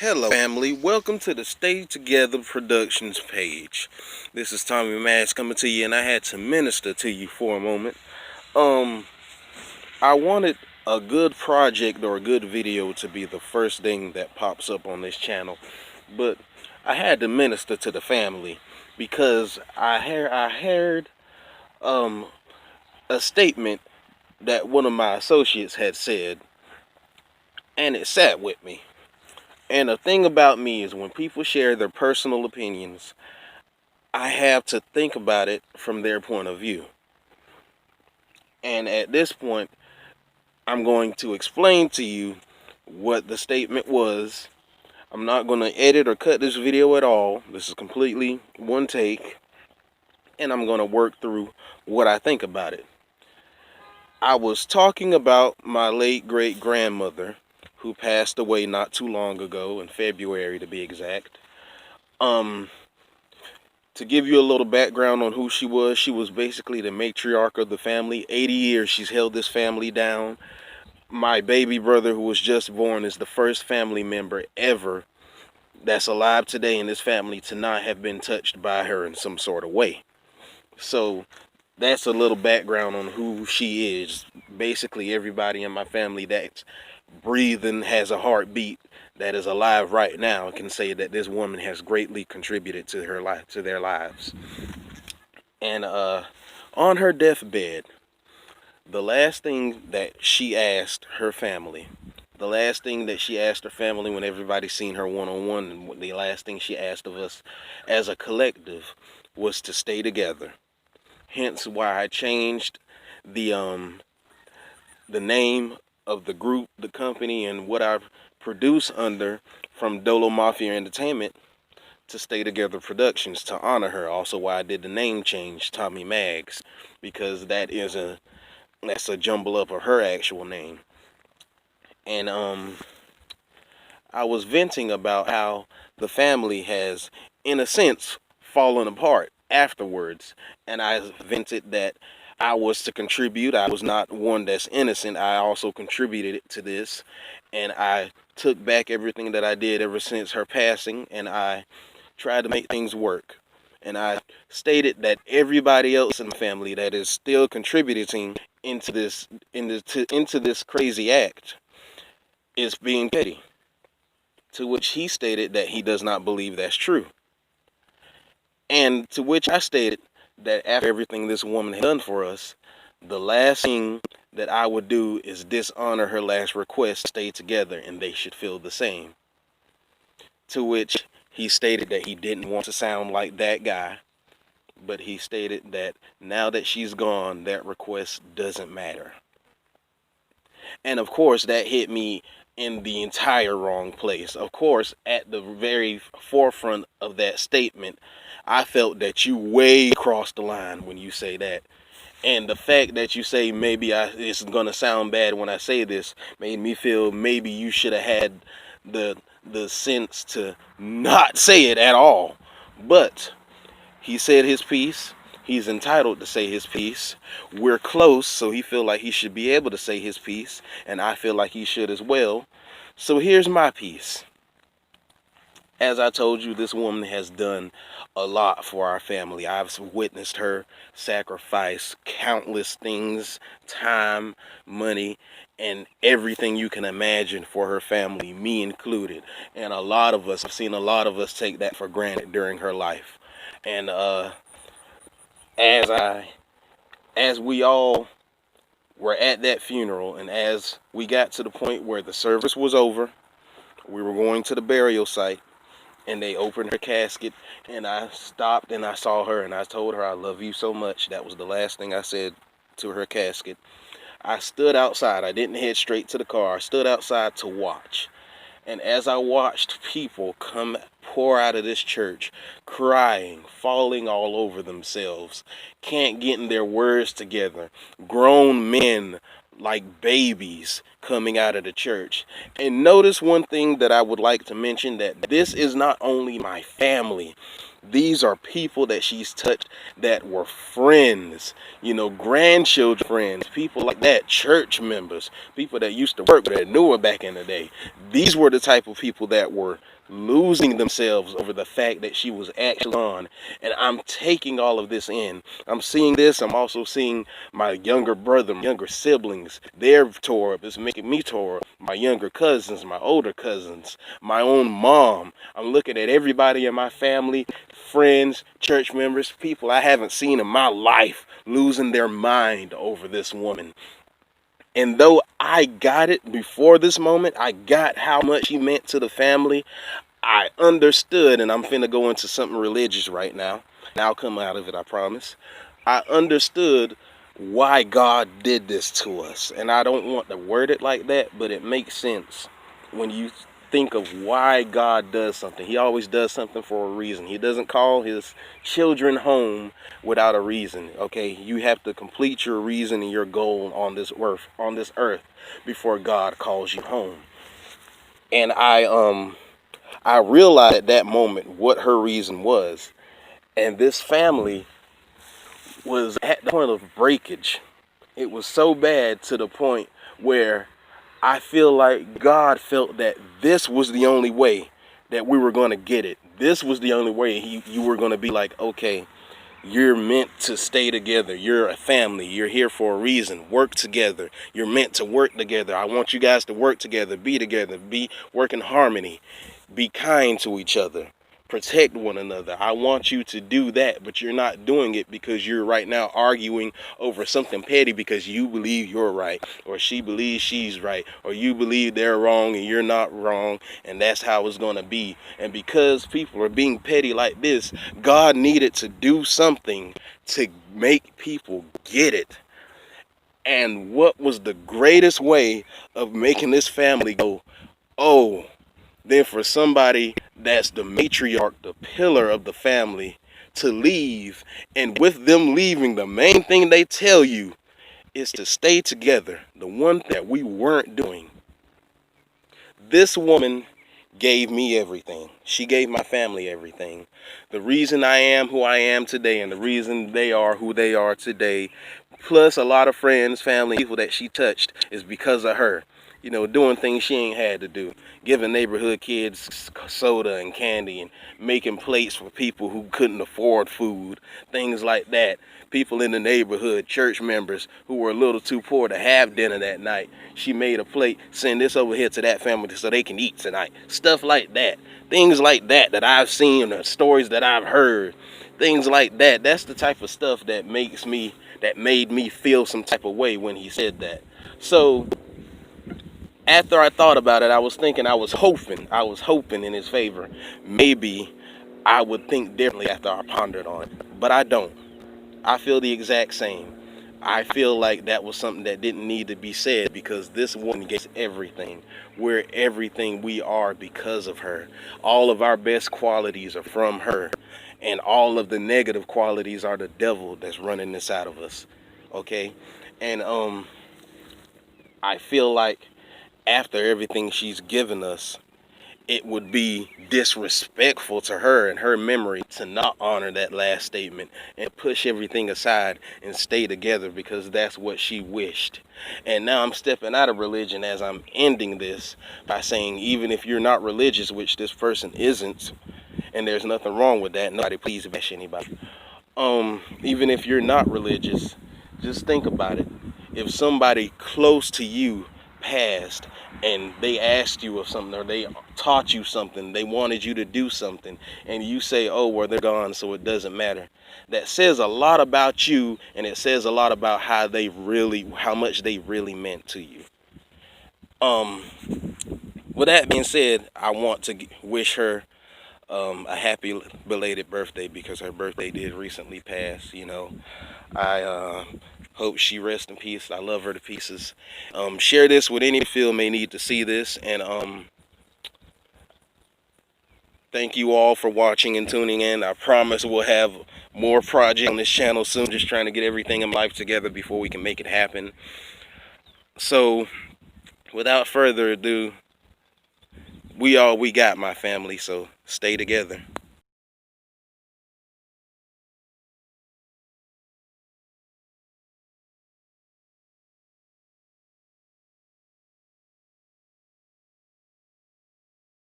Hello family, welcome to the Stay Together Productions page. This is Tommy Mass coming to you, and I had to minister to you for a moment. I wanted a good project or a good video to be the first thing that pops up on this channel, but I had to minister to the family because I heard a statement that one of my associates had said, and it sat with me. And the thing about me is when people share their personal opinions, I have to think about it from their point of view. And at this point, I'm going to explain to you what the statement was. I'm not going to edit or cut this video at all. This is completely one take. And I'm going to work through what I think about it. I was talking about my late great-grandmother who passed away not too long ago, in February to be exact. To give you a little background on who she was basically the matriarch of the family. 80 years she's held this family down. My baby brother, who was just born, is the first family member ever that's alive today in this family to not have been touched by her in some sort of way. So that's a little background on who she is. Basically everybody in my family that's breathing, has a heartbeat, that is alive right now, can say that this woman has greatly contributed to her life, to their lives. And on her deathbed, the last thing that she asked her family, when everybody seen her one-on-one, and the last thing she asked of us as a collective was to stay together. Hence why I changed the name of the group, the company, and what I produce under from Dolo Mafia Entertainment to Stay Together Productions to honor her. Also why I did the name change, Tommy Mags, because that's a jumble up of her actual name. And I was venting about how the family has, in a sense, fallen apart afterwards, and I vented that I was to contribute. I was not one that's innocent. I also contributed to this, and I took back everything that I did ever since her passing, and I tried to make things work. And I stated that everybody else in the family that is still contributing into this crazy act is being petty. To which he stated that he does not believe that's true. And to which I stated that after everything this woman had done for us, the last thing that I would do is dishonor her last request, stay together, and they should feel the same. To which he stated that he didn't want to sound like that guy, but he stated that now that she's gone, that request doesn't matter. And of course, that hit me in the entire wrong place. Of course, at the very forefront of that statement, I felt that you way crossed the line when you say that. And the fact that you say maybe it's going to sound bad when I say this made me feel maybe you should have had the sense to not say it at all. But he said his piece. He's entitled to say his piece. We're close, so he feel like he should be able to say his piece, and I feel like he should as well. So here's my piece. As I told you, this woman has done a lot for our family. I've witnessed her sacrifice countless things, time, money, and everything you can imagine for her family, me included. And I've seen a lot of us take that for granted during her life. And as we all were at that funeral, and as we got to the point where the service was over, we were going to the burial site, and they opened her casket, and I stopped and I saw her, and I told her I love you so much. That was the last thing I said to her casket. I stood outside. I didn't head straight to the car. I stood outside to watch. And as I watched people pour out of this church, crying, falling all over themselves, can't get in their words together, grown men like babies coming out of the church. And notice one thing that I would like to mention, that this is not only my family. These are people that she's touched that were friends, grandchildren friends, people like that, church members, people that used to work that knew her back in the day. These were the type of people that were losing themselves over the fact that she was actually on. And I'm taking all of this in. I'm seeing this. I'm also seeing my younger brother, my younger siblings, they're tore up. It's making me tore up. My younger cousins, my older cousins, my own mom. I'm looking at everybody in my family, friends, church members, people I haven't seen in my life losing their mind over this woman. And though I got it before this moment, I got how much she meant to the family, I understood, and I'm finna go into something religious right now, and I'll come out of it, I promise. I understood why God did this to us. And I don't want to word it like that, but it makes sense when you think of why God does something. He always does something for a reason. He doesn't call his children home without a reason. Okay, you have to complete your reason and your goal on this earth before God calls you home. And I realized at that moment what her reason was. And this family was at the point of breakage. It was so bad to the point where I feel like God felt that this was the only way that we were going to get it. This was the only way you were going to be like, okay, you're meant to stay together. You're a family. You're here for a reason. Work together. You're meant to work together. I want you guys to work together, work in harmony, be kind to each other, protect one another. I want you to do that, but you're not doing it because you're right now arguing over something petty because you believe you're right, or she believes she's right, or you believe they're wrong and you're not wrong, and that's how it's going to be. And because people are being petty like this, God needed to do something to make people get it. And what was the greatest way of making this family go, oh, than for somebody that's the matriarch, the pillar of the family, to leave? And with them leaving, the main thing they tell you is to stay together. The one thing that we weren't doing. This woman gave me everything. She gave my family everything. The reason I am who I am today, and the reason they are who they are today, plus a lot of friends, family, people that she touched, is because of her. Doing things she ain't had to do. Giving neighborhood kids soda and candy and making plates for people who couldn't afford food. Things like that. People in the neighborhood, church members who were a little too poor to have dinner that night. She made a plate, send this over here to that family so they can eat tonight. Stuff like that. Things like that I've seen, or stories that I've heard. Things like that. That's the type of stuff that made me feel some type of way when he said that. So after I thought about it, I was hoping in his favor. Maybe I would think differently after I pondered on it, but I don't. I feel the exact same. I feel like that was something that didn't need to be said because this woman gets everything. We're everything we are because of her. All of our best qualities are from her, and all of the negative qualities are the devil that's running inside of us. Okay? And I feel like after everything she's given us, it would be disrespectful to her and her memory to not honor that last statement and push everything aside and stay together because that's what she wished. And now I'm stepping out of religion as I'm ending this by saying, even if you're not religious, which this person isn't, and there's nothing wrong with that, nobody please bash anybody. Even if you're not religious, just think about it. If somebody close to you passed and they asked you of something, or they taught you something, they wanted you to do something, and you say, oh, well, they're gone, so it doesn't matter. That says a lot about you, and it says a lot about how much they really meant to you. With that being said, I want to wish her a happy belated birthday because her birthday did recently pass. I hope she rests in peace. I love her to pieces. Share this with any field may need to see this, and thank you all for watching and tuning in. I promise we'll have more projects on this channel soon. Just trying to get everything in life together before we can make it happen. So, without further ado, we got, my family. So stay together.